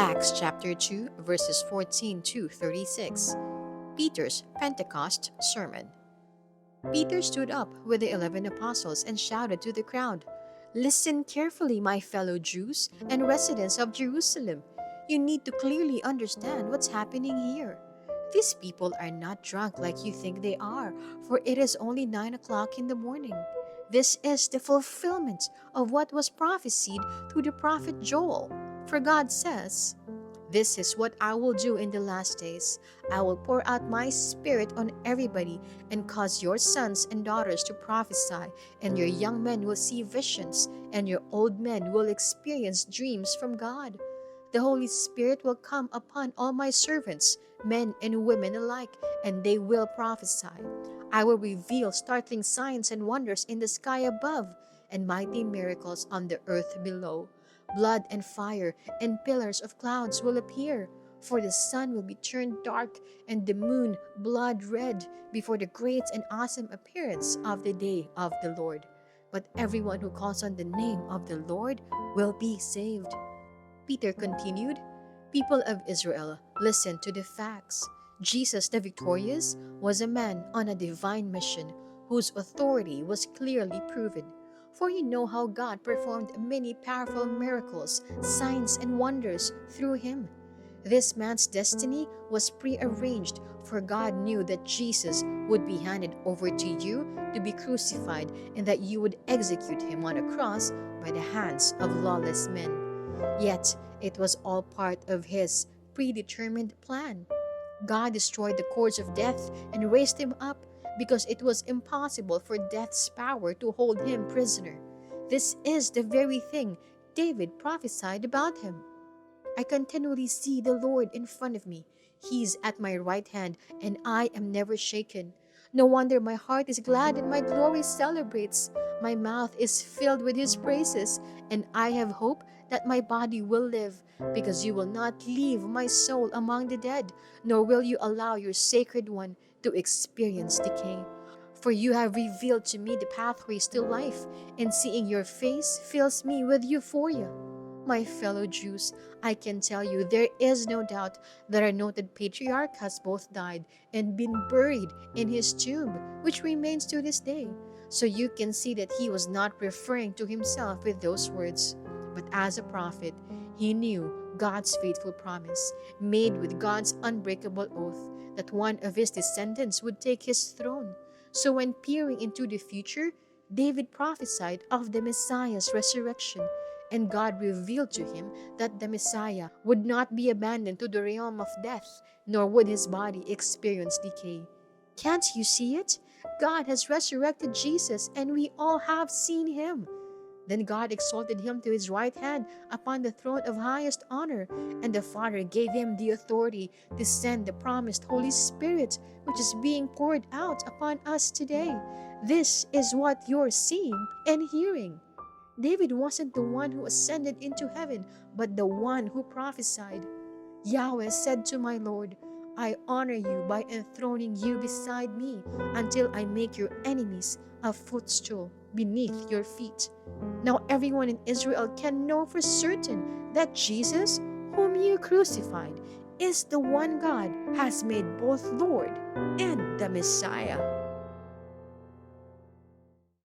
Acts chapter 2, verses 14 to 36. Peter's Pentecost Sermon. Peter stood up with the 11 apostles and shouted to the crowd, "Listen carefully, my fellow Jews and residents of Jerusalem. You need to clearly understand what's happening here. These people are not drunk like you think they are, for it is only 9 o'clock in the morning. This is the fulfillment of what was prophesied through the prophet Joel. For God says, 'This is what I will do in the last days. I will pour out my spirit on everybody and cause your sons and daughters to prophesy, and your young men will see visions, and your old men will experience dreams from God. The Holy Spirit will come upon all my servants, men and women alike, and they will prophesy. I will reveal startling signs and wonders in the sky above, and mighty miracles on the earth below. Blood and fire and pillars of clouds will appear, for the sun will be turned dark and the moon blood red before the great and awesome appearance of the day of the Lord. But everyone who calls on the name of the Lord will be saved.'" Peter continued, "People of Israel, listen to the facts. Jesus the victorious was a man on a divine mission whose authority was clearly proven. For you know how God performed many powerful miracles, signs, and wonders through him. This man's destiny was prearranged, for God knew that Jesus would be handed over to you to be crucified and that you would execute him on a cross by the hands of lawless men. Yet it was all part of his predetermined plan. God destroyed the cords of death and raised him up because it was impossible for death's power to hold him prisoner. This is the very thing David prophesied about him. 'I continually see the Lord in front of me. He's at my right hand, and I am never shaken. No wonder my heart is glad and my glory celebrates. My mouth is filled with his praises, and I have hope that my body will live, because you will not leave my soul among the dead, nor will you allow your sacred one to experience decay. For you have revealed to me the pathways to life, and seeing your face fills me with euphoria.' My fellow Jews, I can tell you there is no doubt that our noted patriarch has both died and been buried in his tomb, which remains to this day. So you can see that he was not referring to himself with those words. But as a prophet, he knew God's faithful promise, made with God's unbreakable oath, that one of his descendants would take his throne. So when peering into the future, David prophesied of the Messiah's resurrection, and God revealed to him that the Messiah would not be abandoned to the realm of death, nor would his body experience decay. Can't you see it? God has resurrected Jesus, and we all have seen him. Then God exalted him to his right hand upon the throne of highest honor, and the Father gave him the authority to send the promised Holy Spirit, which is being poured out upon us today. This is what you're seeing and hearing. David wasn't the one who ascended into heaven, but the one who prophesied. Yahweh said to my Lord, 'I honor you by enthroning you beside me until I make your enemies a footstool beneath your feet.' Now everyone in Israel can know for certain that Jesus, whom you crucified, is the one God has made both Lord and the Messiah."